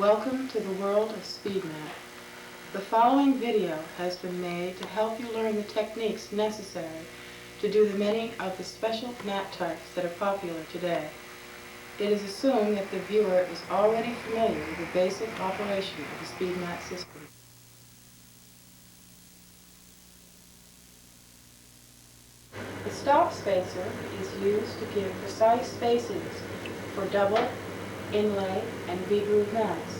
Welcome to the world of SpeedMat. The following video has been made to help you learn the techniques necessary to do the many of the special mat types that are popular today. It is assumed that the viewer is already familiar with the basic operation of the SpeedMat system. The stop spacer is used to give precise spacings for double, inlay, and V-groove mats.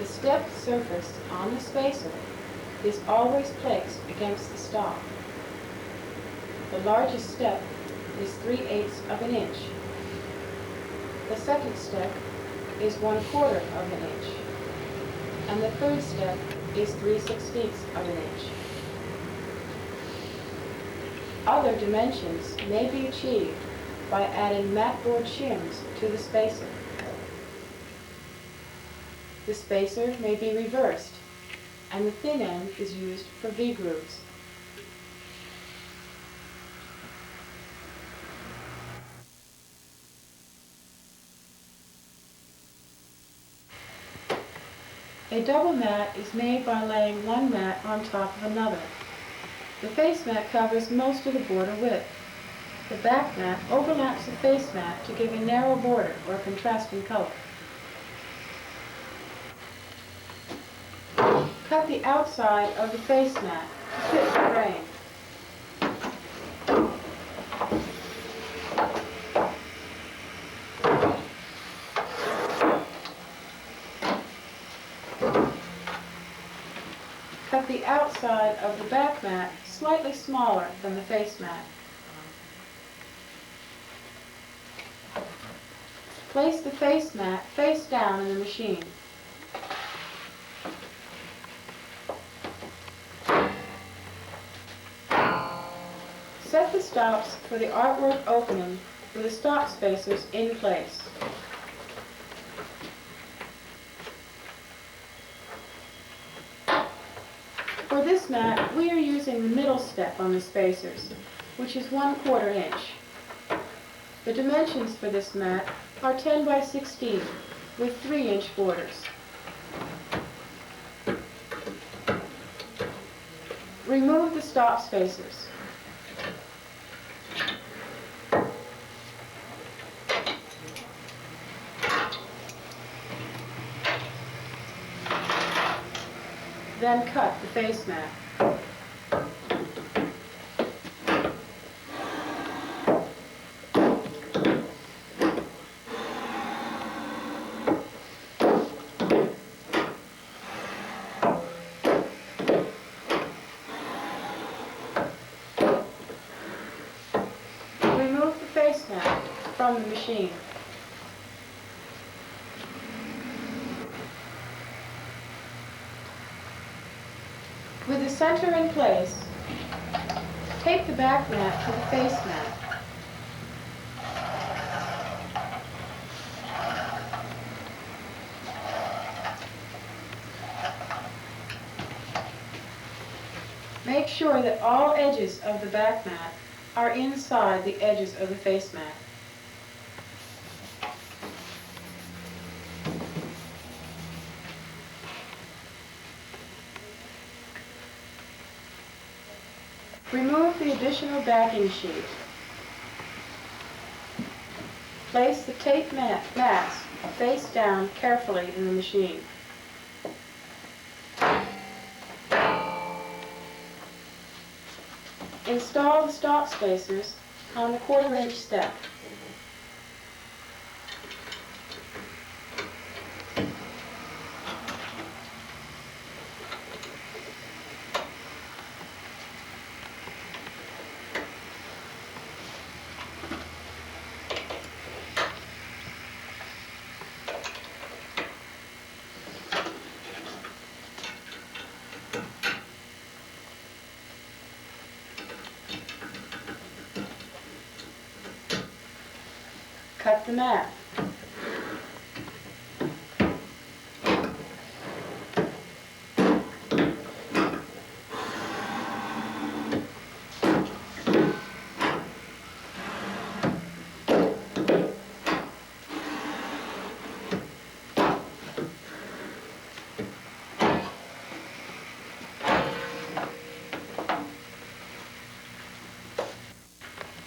The stepped surface on the spacer is always placed against the stop. The largest step is 3/8 of an inch. The second step is 1/4 of an inch. And the third step is 3/16 of an inch. Other dimensions may be achieved by adding mat board shims to the spacer. The spacer may be reversed, and the thin end is used for V-grooves. A double mat is made by laying one mat on top of another. The face mat covers most of the border width. The back mat overlaps the face mat to give a narrow border or contrasting color. Cut the outside of the face mat to fit the frame. Cut the outside of the back mat slightly smaller than the face mat. Place the face mat face down in the machine. Set the stops for the artwork opening with the stop spacers in place. For this mat, we are using the middle step on the spacers, which is 1/4 inch. The dimensions for this mat are 10 by 16 with 3-inch borders. Remove the stop spacers. Then cut the face mat. Remove the face mat from the machine. With the center in place, tape the back mat to the face mat. Make sure that all edges of the back mat are inside the edges of the face mat. Remove the additional backing sheet. Place the tape mats face down carefully in the machine. Install the stop spacers on the 1/4 inch step. Cut the mat.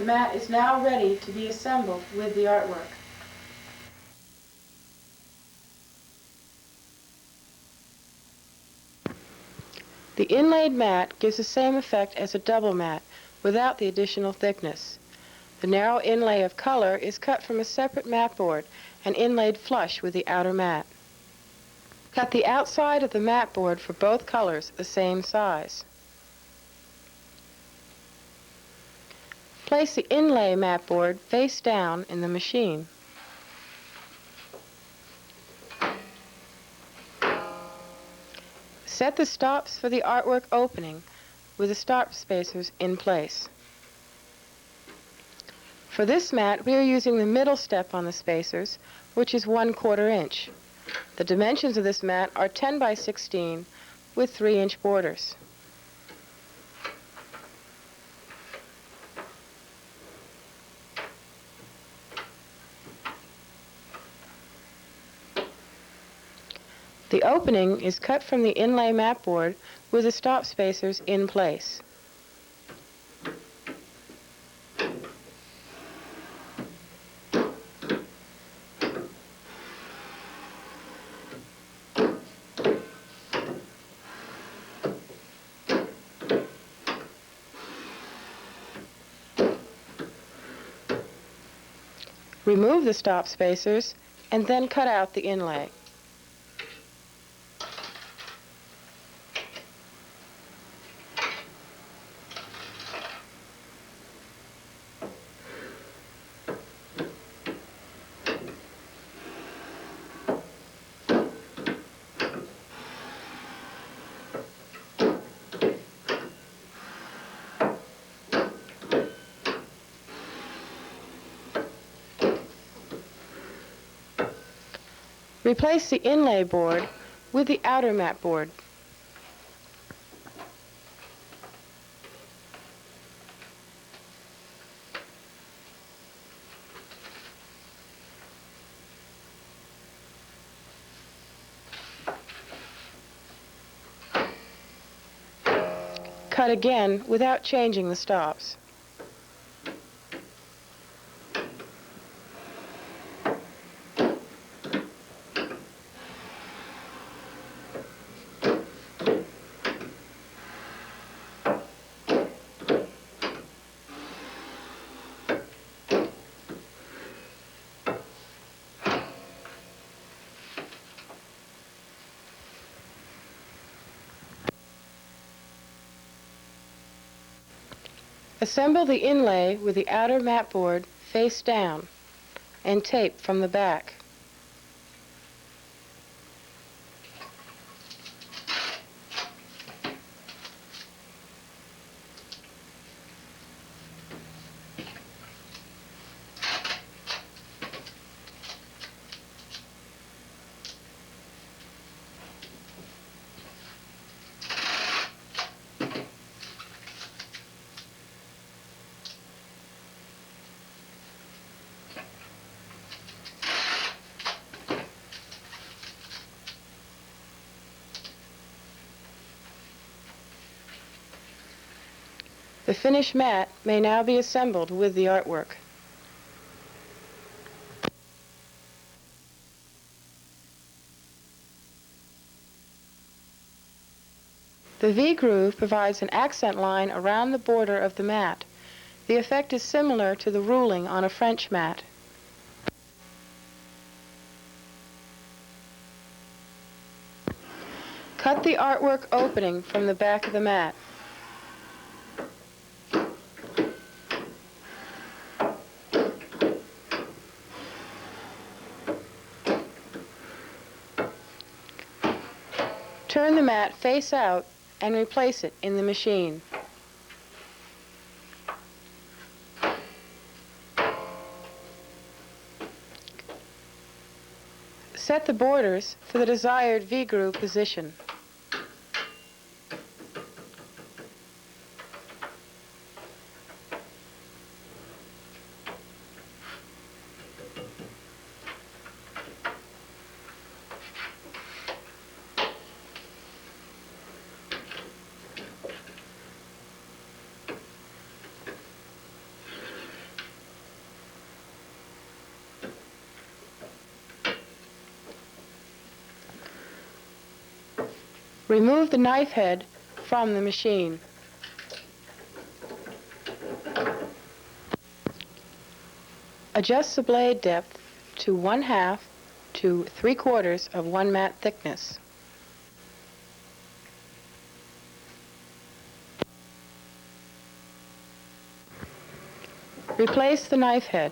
mat is now ready to be assembled with the artwork. The inlaid mat gives the same effect as a double mat without the additional thickness. The narrow inlay of color is cut from a separate mat board and inlaid flush with the outer mat. Cut the outside of the mat board for both colors the same size. Place the inlay mat board face down in the machine. Set the stops for the artwork opening with the stop spacers in place. For this mat, we are using the middle step on the spacers, which is 1/4 inch. The dimensions of this mat are 10 by 16 with 3-inch borders. The opening is cut from the inlay mat board with the stop spacers in place. Remove the stop spacers and then cut out the inlay. Replace the inlay board with the outer mat board. Cut again without changing the stops. Assemble the inlay with the outer mat board face down and tape from the back. The finished mat may now be assembled with the artwork. The V-groove provides an accent line around the border of the mat. The effect is similar to the ruling on a French mat. Cut the artwork opening from the back of the mat. Turn the mat face out and replace it in the machine. Set the borders for the desired V-groove position. Remove the knife head from the machine. Adjust the blade depth to 1/2 to 3/4 of 1 mat thickness. Replace the knife head.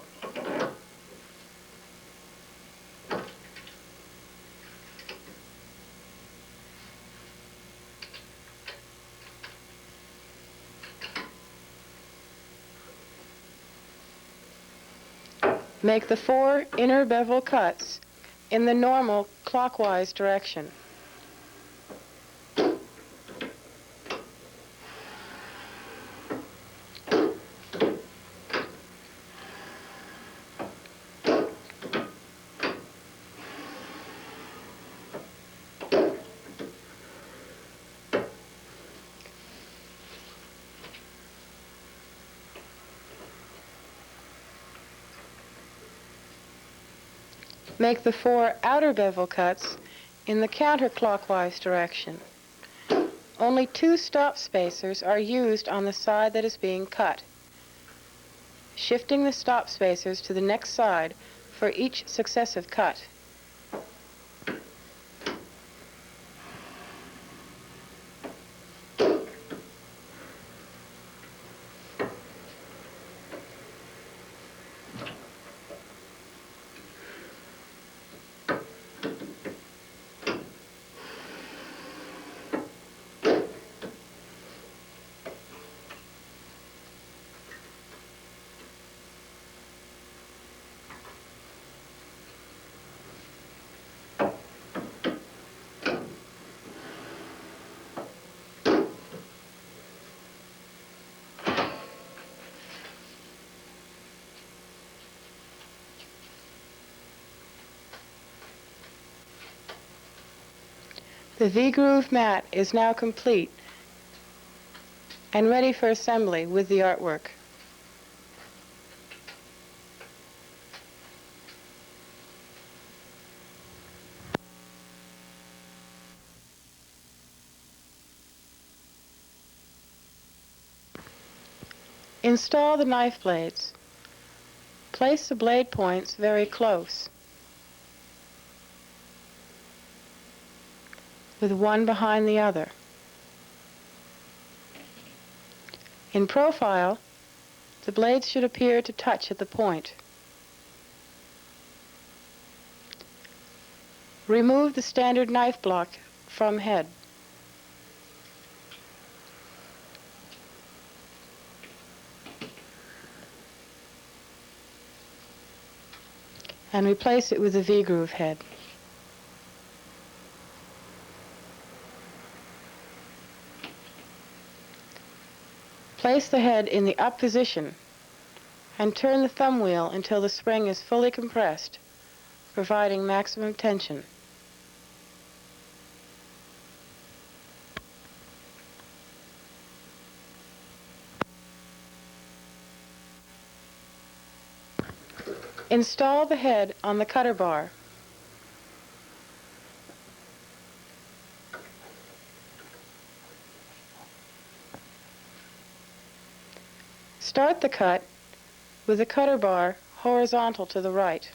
Make the 4 inner bevel cuts in the normal clockwise direction. Make the 4 outer bevel cuts in the counterclockwise direction. Only 2 stop spacers are used on the side that is being cut, shifting the stop spacers to the next side for each successive cut. The V-groove mat is now complete and ready for assembly with the artwork. Install the knife blades. Place the blade points very close, with one behind the other. In profile, the blades should appear to touch at the point. Remove the standard knife block from head. And replace it with the V-groove head. Place the head in the up position and turn the thumb wheel until the spring is fully compressed, providing maximum tension. Install the head on the cutter bar. Start the cut with the cutter bar horizontal to the right.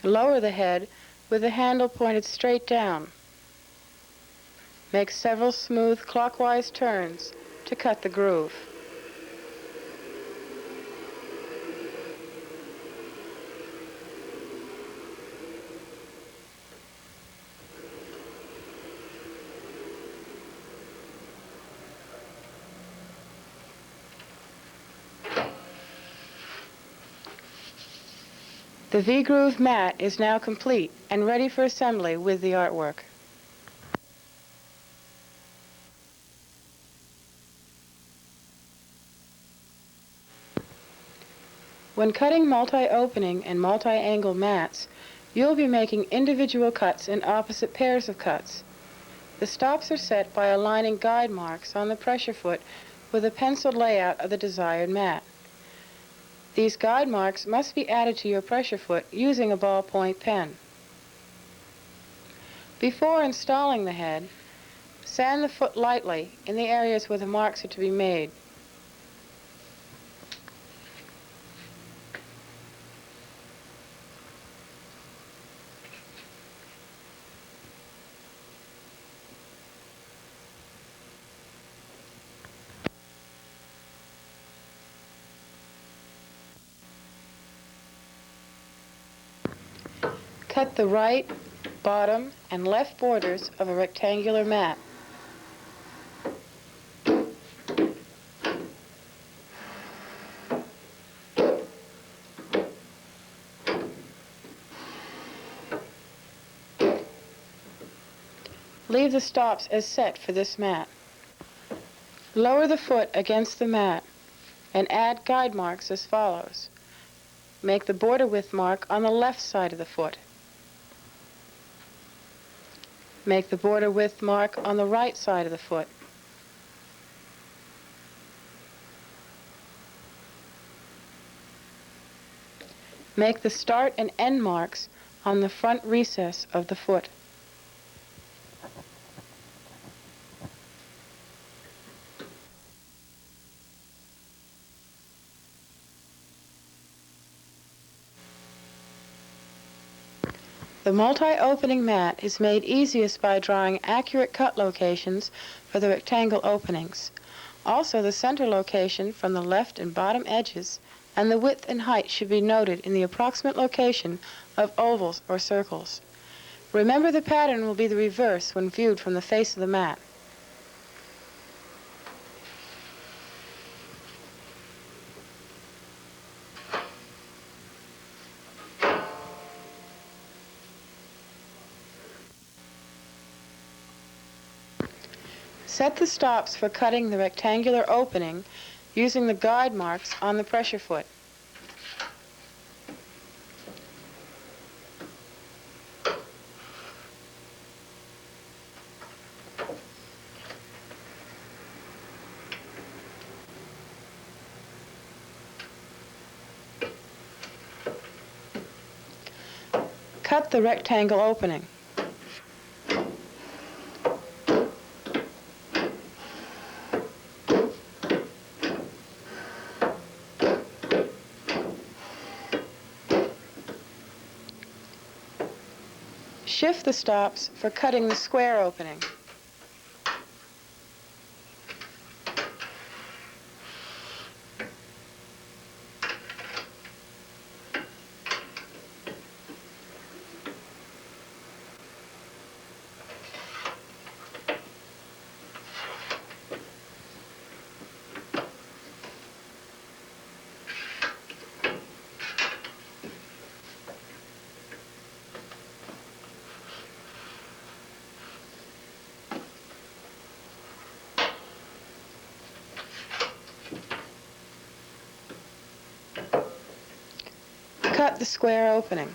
Lower the head with the handle pointed straight down. Make several smooth clockwise turns to cut the groove. The V-groove mat is now complete and ready for assembly with the artwork. When cutting multi-opening and multi-angle mats, you'll be making individual cuts in opposite pairs of cuts. The stops are set by aligning guide marks on the pressure foot with a penciled layout of the desired mat. These guide marks must be added to your pressure foot using a ballpoint pen. Before installing the head, sand the foot lightly in the areas where the marks are to be made. Cut the right, bottom, and left borders of a rectangular mat. Leave the stops as set for this mat. Lower the foot against the mat and add guide marks as follows. Make the border width mark on the left side of the foot. Make the border width mark on the right side of the foot. Make the start and end marks on the front recess of the foot. The multi-opening mat is made easiest by drawing accurate cut locations for the rectangle openings. Also, the center location from the left and bottom edges and the width and height should be noted in the approximate location of ovals or circles. Remember, the pattern will be the reverse when viewed from the face of the mat. Set the stops for cutting the rectangular opening using the guide marks on the pressure foot. Cut the rectangle opening. Shift the stops for cutting the square opening. Cut the square opening.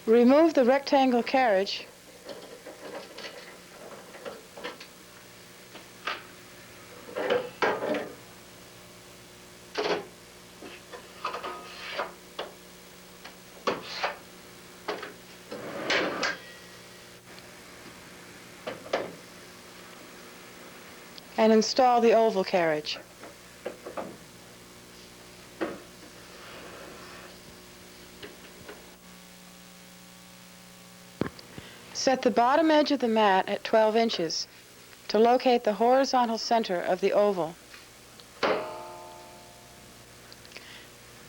Remove the rectangle carriage and install the oval carriage. Set the bottom edge of the mat at 12 inches to locate the horizontal center of the oval.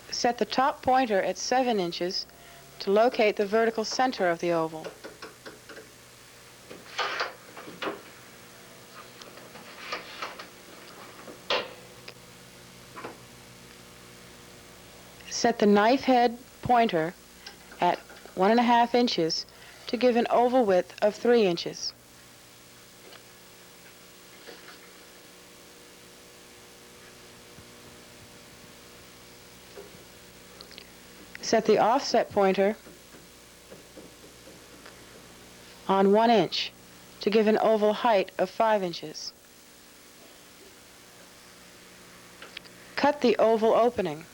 Set the top pointer at 7 inches to locate the vertical center of the oval. Set the knife head pointer at 1.5 inches to give an oval width of 3 inches. Set the offset pointer on 1 inch to give an oval height of 5 inches. Cut the oval opening.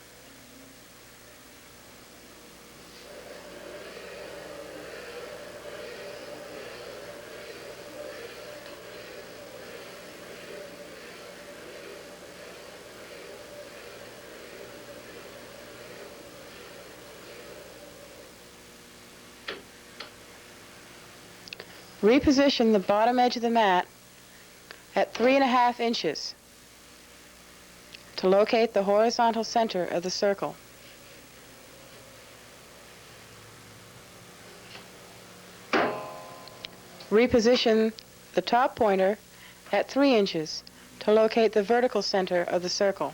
Reposition the bottom edge of the mat at 3½ inches to locate the horizontal center of the circle. Reposition the top pointer at 3 inches to locate the vertical center of the circle.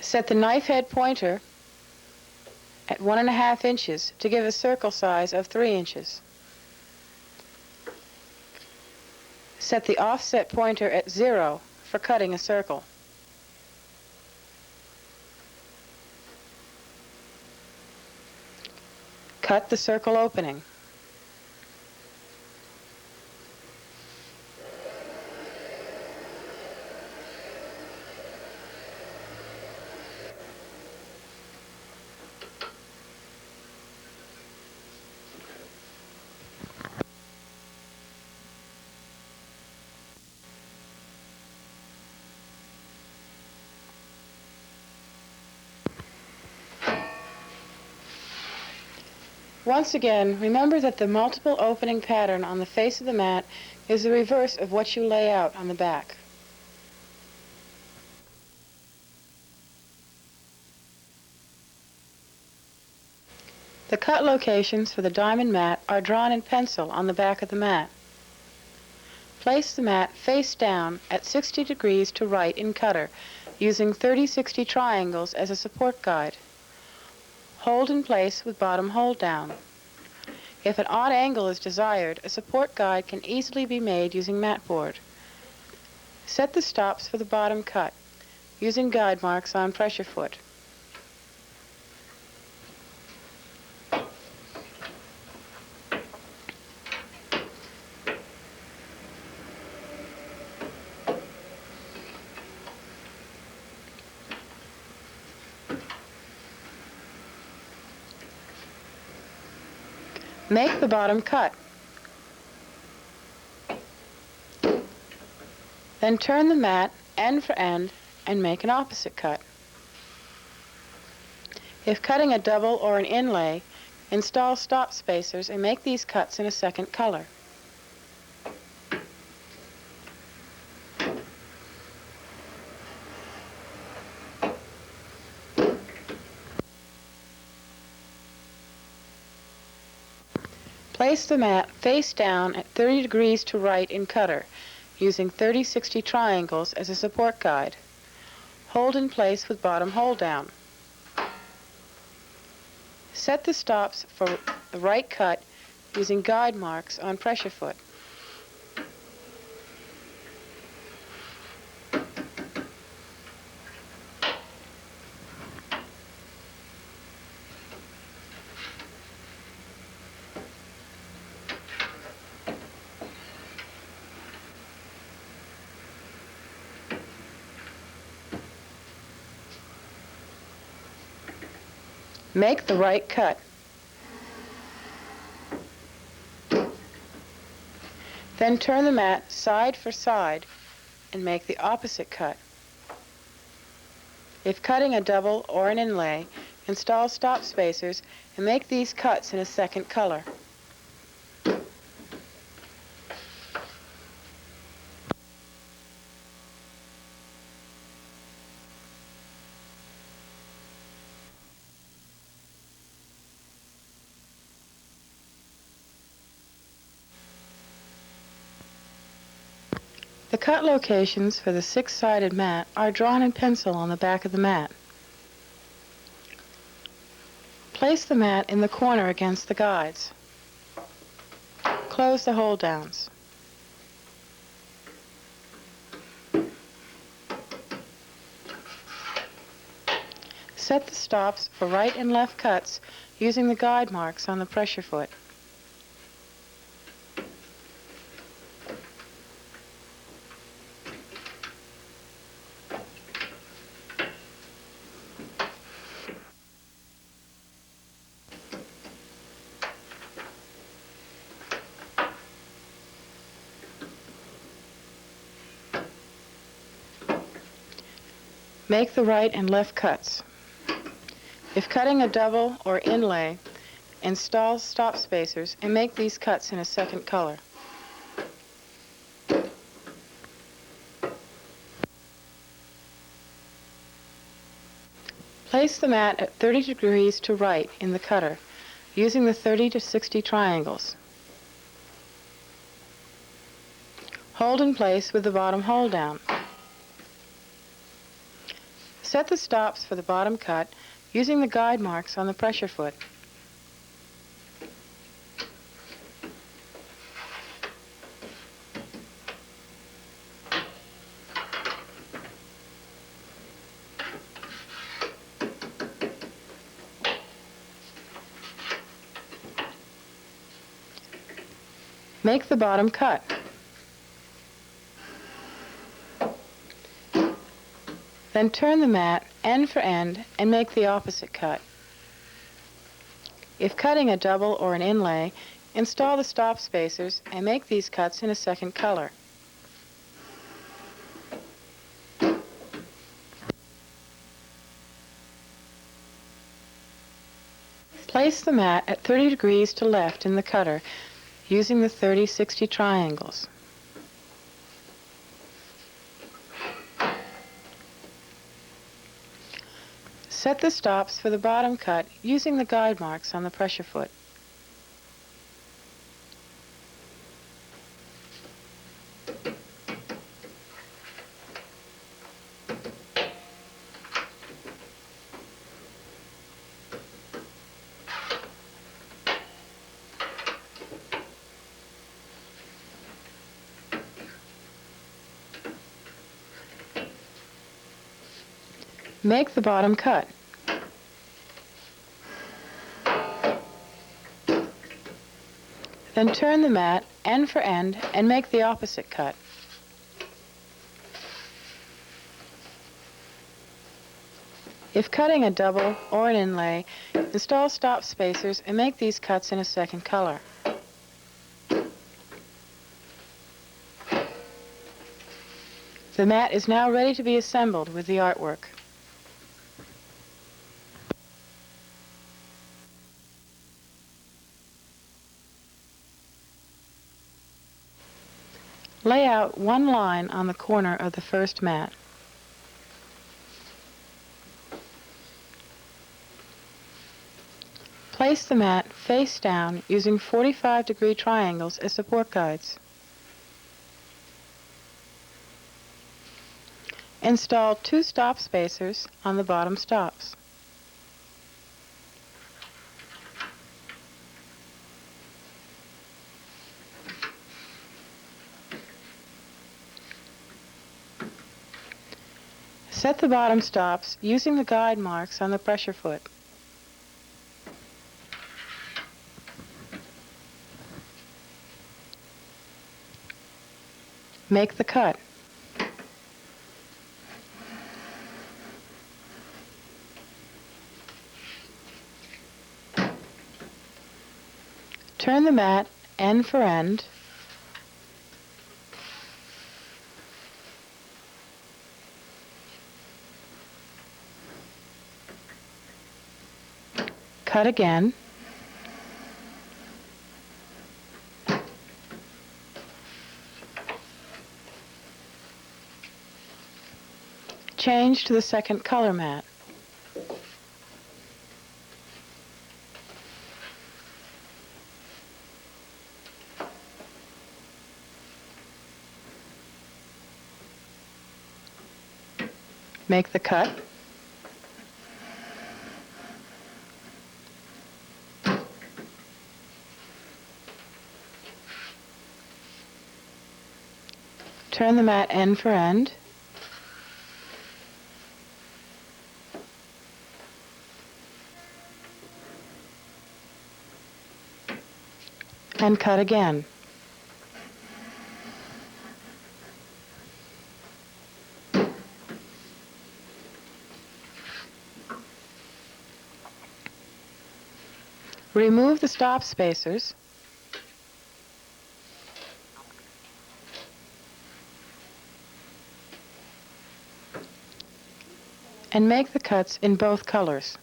Set the knife head pointer at 1½ inches to give a circle size of 3 inches. Set the offset pointer at 0 for cutting a circle. Cut the circle opening. Once again, remember that the multiple opening pattern on the face of the mat is the reverse of what you lay out on the back. The cut locations for the diamond mat are drawn in pencil on the back of the mat. Place the mat face down at 60 degrees to right in cutter, using 30-60 triangles as a support guide. Hold in place with bottom hold down. If an odd angle is desired, a support guide can easily be made using mat board. Set the stops for the bottom cut, using guide marks on pressure foot. Make the bottom cut. Then turn the mat end for end and make an opposite cut. If cutting a double or an inlay, install stop spacers and make these cuts in a second color. Place the mat face down at 30 degrees to right in cutter, using 30-60 triangles as a support guide. Hold in place with bottom hold down. Set the stops for the right cut using guide marks on pressure foot. Make the right cut. Then turn the mat side for side and make the opposite cut. If cutting a double or an inlay, install stop spacers and make these cuts in a second color. The cut locations for the 6-sided mat are drawn in pencil on the back of the mat. Place the mat in the corner against the guides. Close the hold downs. Set the stops for right and left cuts using the guide marks on the pressure foot. Make the right and left cuts. If cutting a double or inlay, install stop spacers and make these cuts in a second color. Place the mat at 30 degrees to right in the cutter using the 30 to 60 triangles. Hold in place with the bottom hold down. Set the stops for the bottom cut using the guide marks on the pressure foot. Make the bottom cut. Then turn the mat end for end and make the opposite cut. If cutting a double or an inlay, install the stop spacers and make these cuts in a second color. Place the mat at 30 degrees to left in the cutter using the 30-60 triangles. Set the stops for the bottom cut using the guide marks on the pressure foot. Make the bottom cut. Then turn the mat end for end and make the opposite cut. If cutting a double or an inlay, install stop spacers and make these cuts in a second color. The mat is now ready to be assembled with the artwork. Lay out one line on the corner of the first mat. Place the mat face down using 45-degree triangles as support guides. Install 2 stop spacers on the bottom stops. Set the bottom stops using the guide marks on the pressure foot. Make the cut. Turn the mat end for end. Cut again. Change to the second color mat. Make the cut. Turn the mat end for end. and cut again. Remove the stop spacers and make the cuts in both colors.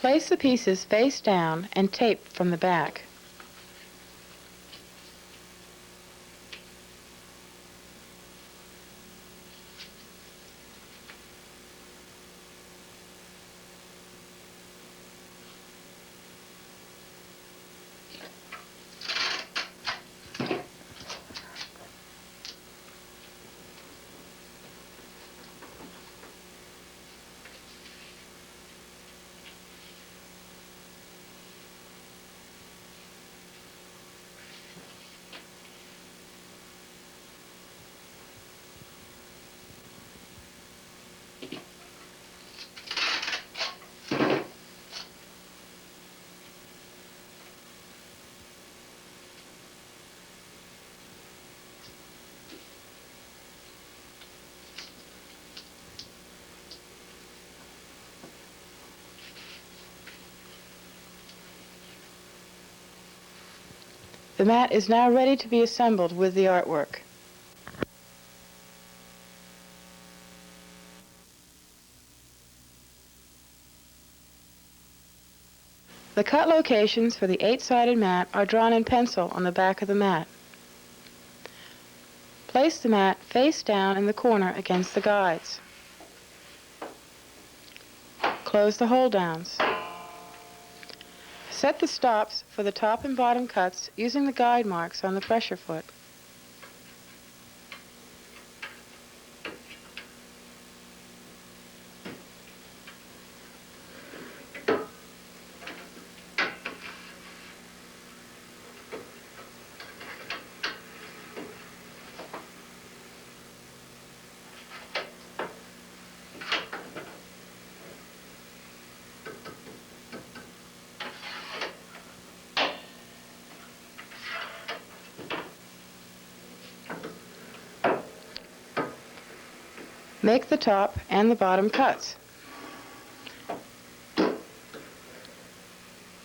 Place the pieces face down and tape from the back. The mat is now ready to be assembled with the artwork. The cut locations for the 8-sided mat are drawn in pencil on the back of the mat. Place the mat face down in the corner against the guides. Close the hold downs. Set the stops for the top and bottom cuts using the guide marks on the pressure foot. Make the top and the bottom cuts.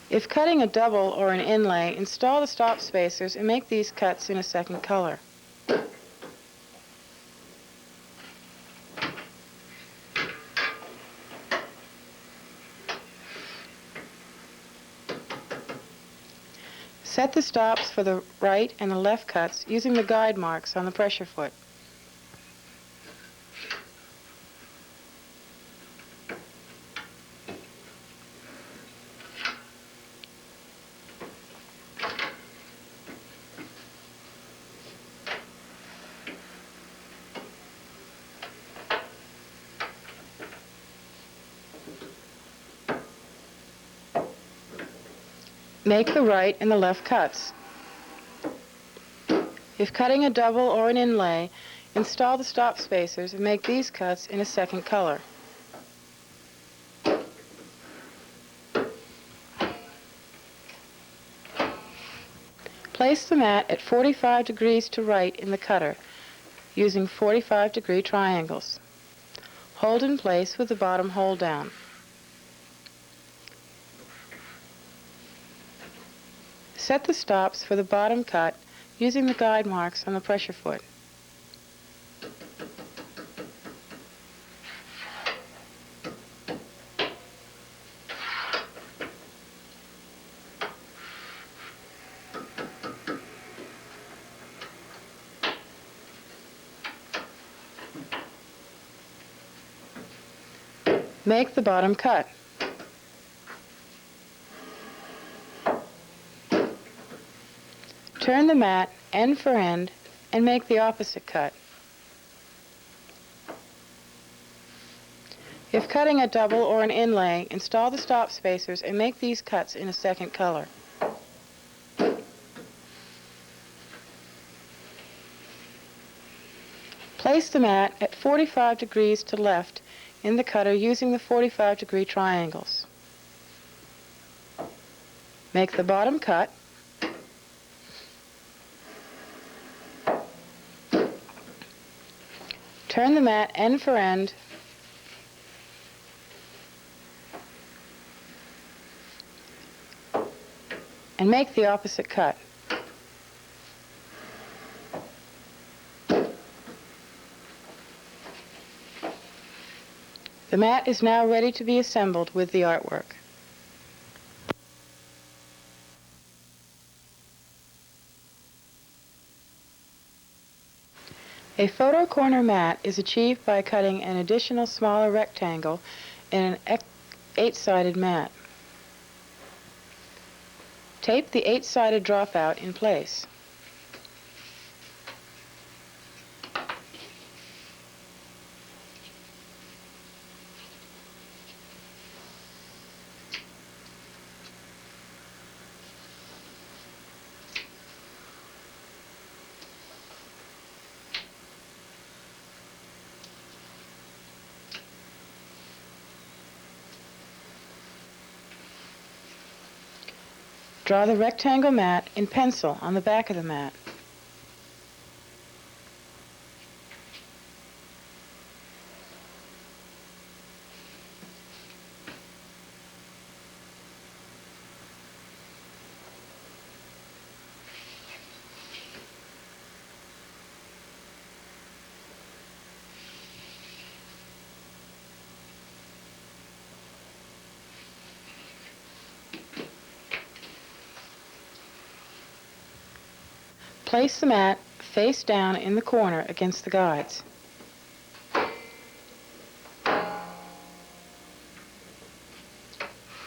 If cutting a double or an inlay, install the stop spacers and make these cuts in a second color. Set the stops for the right and the left cuts using the guide marks on the pressure foot. Make the right and the left cuts. If cutting a double or an inlay, install the stop spacers and make these cuts in a second color. Place the mat at 45 degrees to right in the cutter using 45-degree triangles. Hold in place with the bottom hold down. Set the stops for the bottom cut using the guide marks on the pressure foot. Make the bottom cut. Turn the mat end for end, and make the opposite cut. If cutting a double or an inlay, install the stop spacers and make these cuts in a second color. Place the mat at 45 degrees to left in the cutter using the 45-degree triangles. Make the bottom cut. Turn the mat end for end and make the opposite cut. The mat is now ready to be assembled with the artwork. A photo corner mat is achieved by cutting an additional smaller rectangle in an 8-sided mat. Tape the 8-sided dropout in place. Draw the rectangle mat in pencil on the back of the mat. Place the mat face down in the corner against the guides.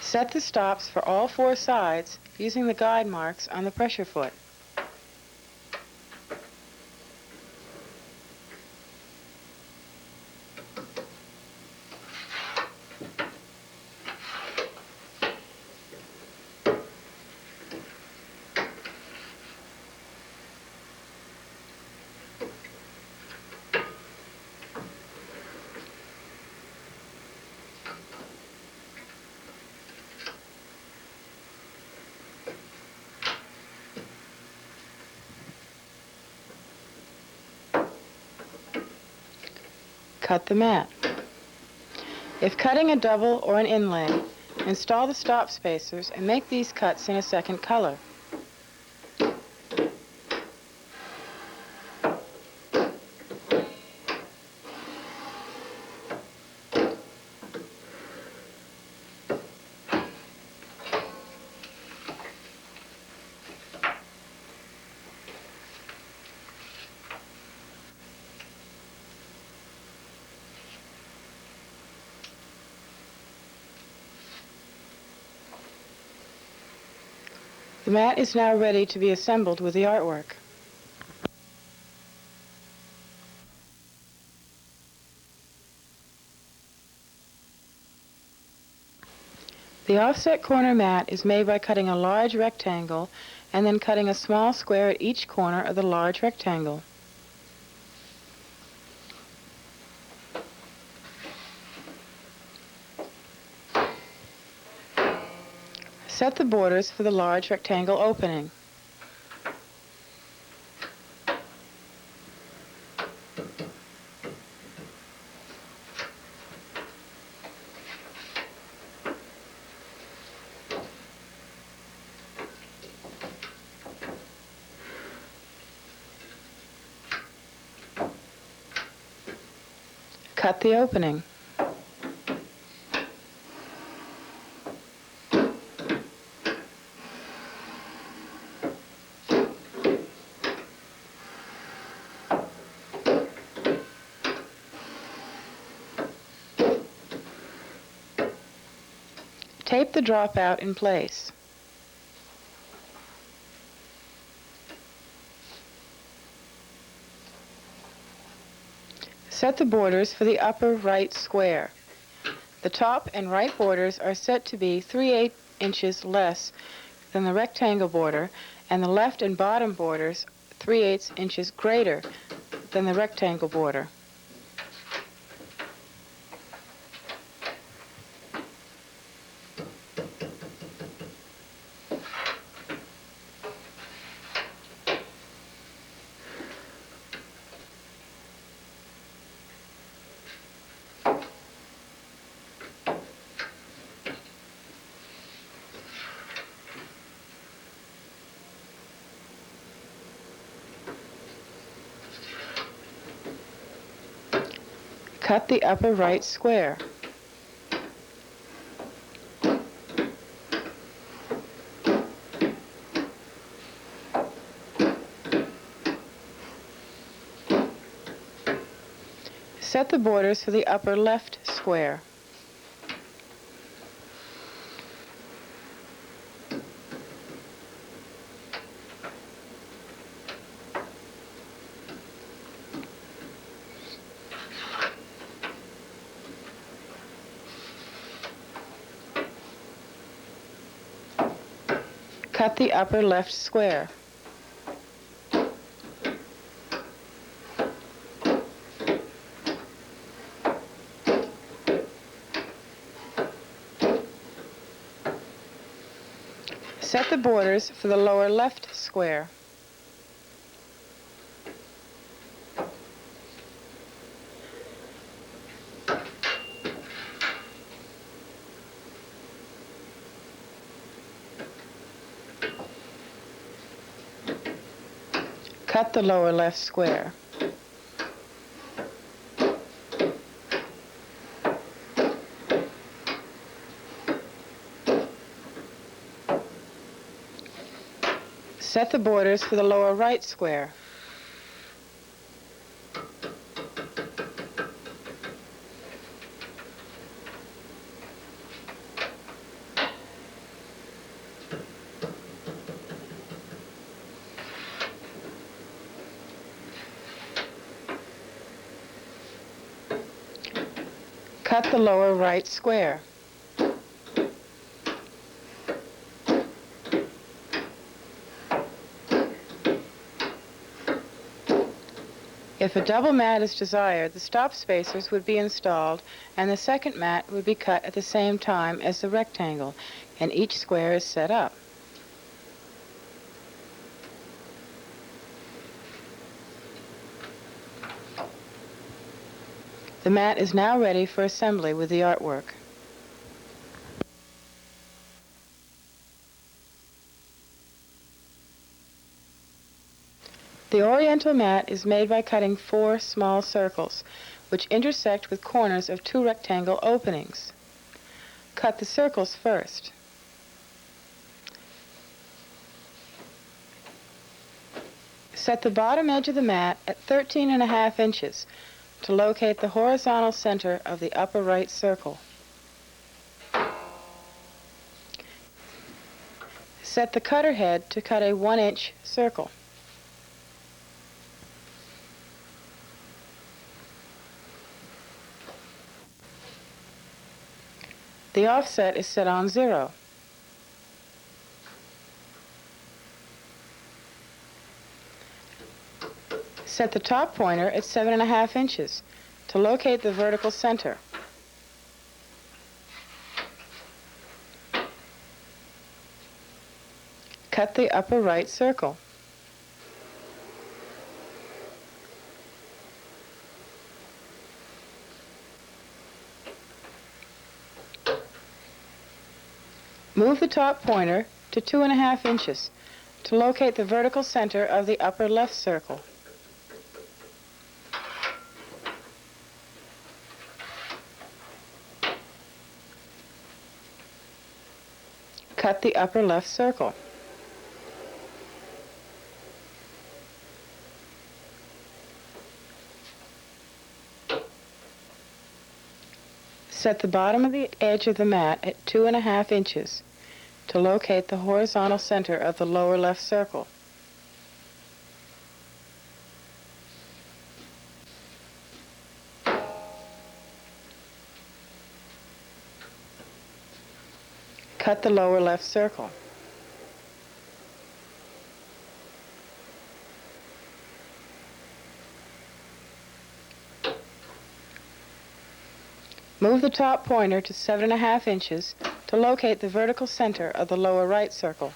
Set the stops for all 4 sides using the guide marks on the pressure foot. Cut the mat. If cutting a double or an inlay, install the stop spacers and make these cuts in a second color. The mat is now ready to be assembled with the artwork. The offset corner mat is made by cutting a large rectangle and then cutting a small square at each corner of the large rectangle. Set the borders for the large rectangle opening. Cut the opening. Tape the dropout in place. Set the borders for the upper right square. The top and right borders are set to be 3/8 inches less than the rectangle border, and the left and bottom borders 3/8 inches greater than the rectangle border. Cut the upper right square. Set the borders for the upper left square. Cut the upper left square. Set the borders for the lower left square. Cut the lower left square. Set the borders for the lower right square. Cut the lower right square. If a double mat is desired, the stop spacers would be installed and the second mat would be cut at the same time as the rectangle, and each square is set up. The mat is now ready for assembly with the artwork. The oriental mat is made by cutting 4 small circles, which intersect with corners of 2 rectangle openings. Cut the circles first. Set the bottom edge of the mat at 13.5 inches to locate the horizontal center of the upper right circle. Set the cutter head to cut a 1-inch circle. The offset is set on 0. Set the top pointer at 7.5 inches to locate the vertical center. Cut the upper right circle. Move the top pointer to 2.5 inches to locate the vertical center of the upper left circle. Cut the upper left circle. Set the bottom of the edge of the mat at 2.5 inches to locate the horizontal center of the lower left circle. Cut the lower left circle. Move the top pointer to 7.5 inches to locate the vertical center of the lower right circle.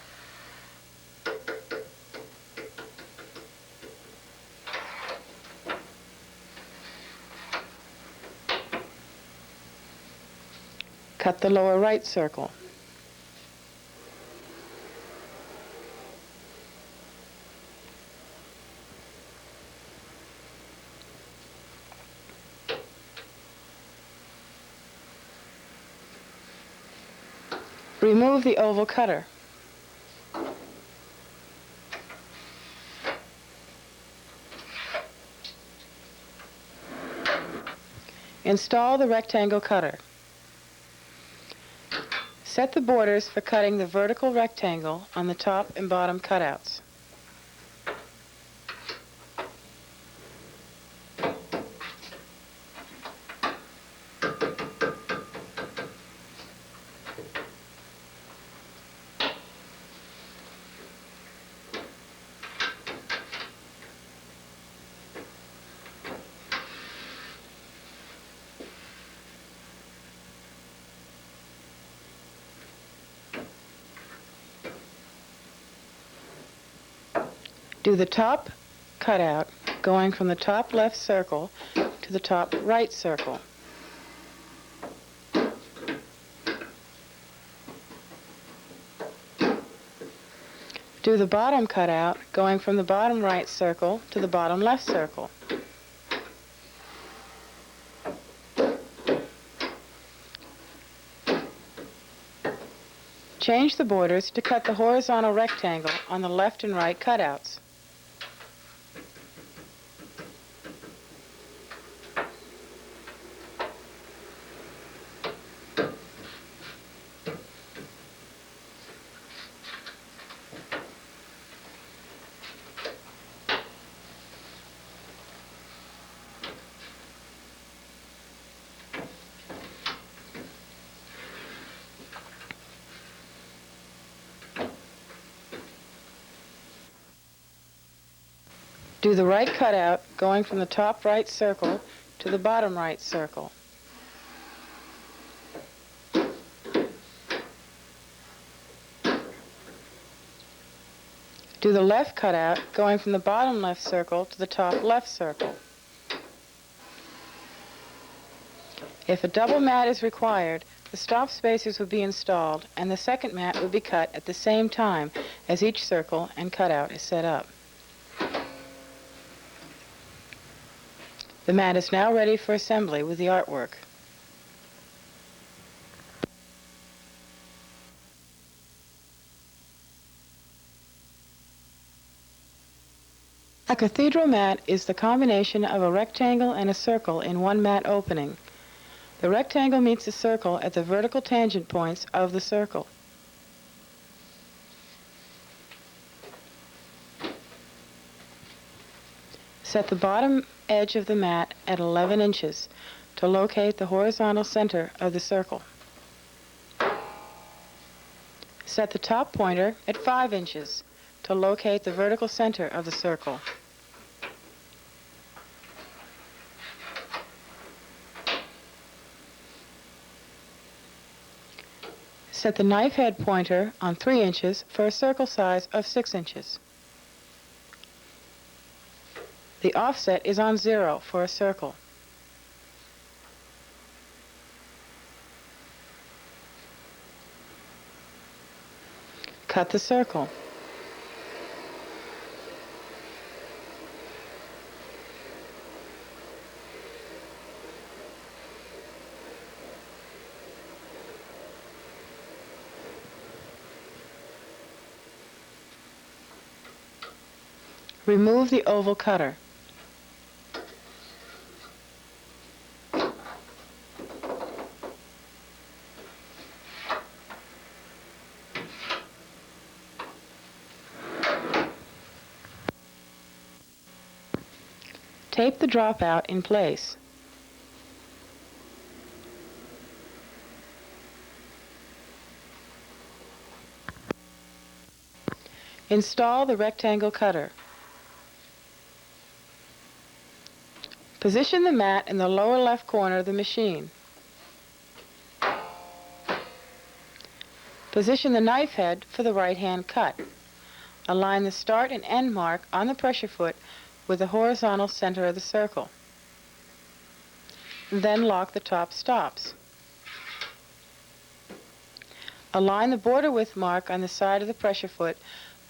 Cut the lower right circle. Remove the oval cutter. Install the rectangle cutter. Set the borders for cutting the vertical rectangle on the top and bottom cutouts. Do the top cutout going from the top left circle to the top right circle. Do the bottom cutout going from the bottom right circle to the bottom left circle. Change the borders to cut the horizontal rectangle on the left and right cutouts. Do the right cutout going from the top right circle to the bottom right circle. Do the left cutout going from the bottom left circle to the top left circle. If a double mat is required, the stop spacers would be installed and the second mat would be cut at the same time as each circle and cutout is set up. The mat is now ready for assembly with the artwork. A cathedral mat is the combination of a rectangle and a circle in one mat opening. The rectangle meets the circle at the vertical tangent points of the circle. Set the bottom edge of the mat at 11 inches to locate the horizontal center of the circle. Set the top pointer at 5 inches to locate the vertical center of the circle. Set the knife head pointer on 3 inches for a circle size of 6 inches. The offset is on 0 for a circle. Cut the circle. Remove the oval cutter. Tape the dropout in place. Install the rectangle cutter. Position the mat in the lower left corner of the machine. Position the knife head for the right-hand cut. Align the start and end mark on the pressure foot with the horizontal center of the circle. Then lock the top stops. Align the border width mark on the side of the pressure foot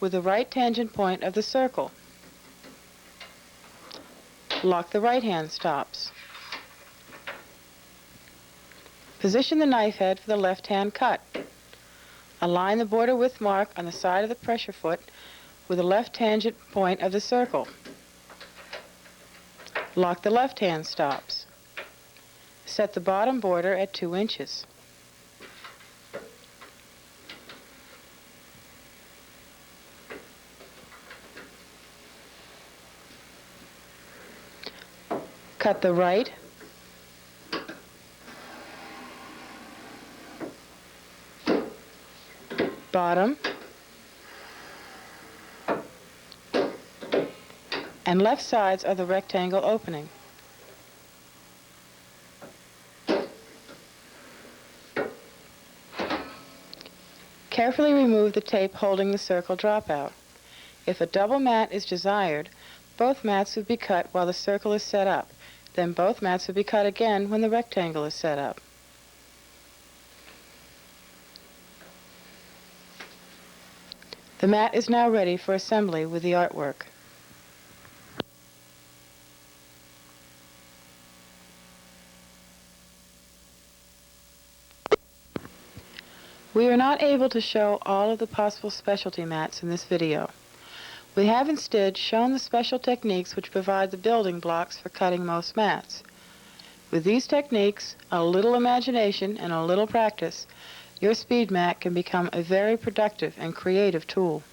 with the right tangent point of the circle. Lock the right-hand stops. Position the knife head for the left-hand cut. Align the border width mark on the side of the pressure foot with the left tangent point of the circle. Lock the left-hand stops. Set the bottom border at 2 inches. Cut the right, bottom, and left sides of the rectangle opening. Carefully remove the tape holding the circle dropout. If a double mat is desired, both mats would be cut while the circle is set up. Then both mats would be cut again when the rectangle is set up. The mat is now ready for assembly with the artwork. We are not able to show all of the possible specialty mats in this video. We have instead shown the special techniques which provide the building blocks for cutting most mats. With these techniques, a little imagination, and a little practice, your speed mat can become a very productive and creative tool.